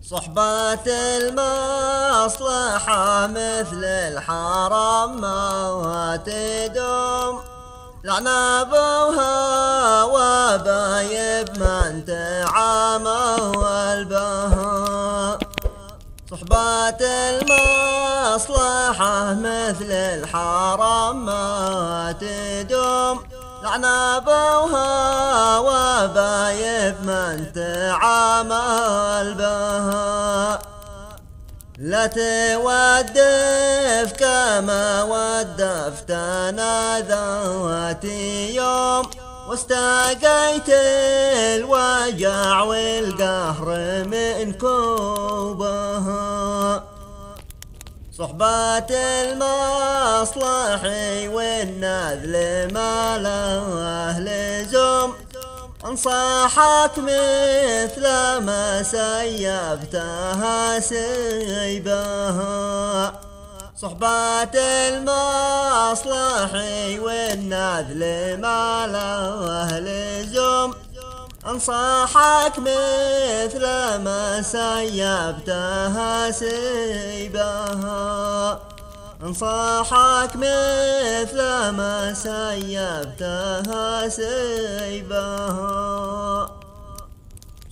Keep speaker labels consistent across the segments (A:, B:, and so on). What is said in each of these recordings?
A: صحبة المصلحة مثل الحرام ما تدوم، لعن ابوها وبايب من تعامل بها. صحبة المصلحة مثل الحرام ما تدوم، لعن ابوها وبايب من تعامل بها. لا تودف كما ودفت انا ذات يوم، واستقيت الوجع والقهر من كوبها. صحبة المصلح والنذل ما له لزوم، انصحك مثل ما سيبتها سيبها. صحبة المصلح والنذل ما له لزوم، انصحك مثل ما سيبتها سيبها. انصحك مثل ما سيبتها سيبها.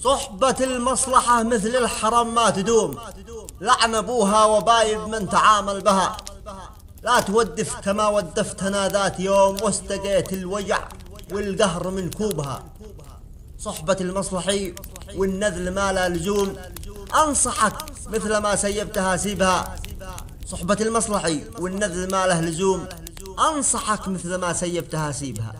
A: صحبة المصلحة مثل الحرام ما تدوم، لعن ابوها وبايب من تعامل بها. لا تودف كما ودفت انا ذات يوم، واستقيت الوجع والقهر من كوبها. صحبة المصلحي والنذل ما لا لزوم، انصحك مثل ما سيبتها سيبها. صحبة المصلحي والنذل ما له لزوم، انصحك مثل ما سيبتها سيبها.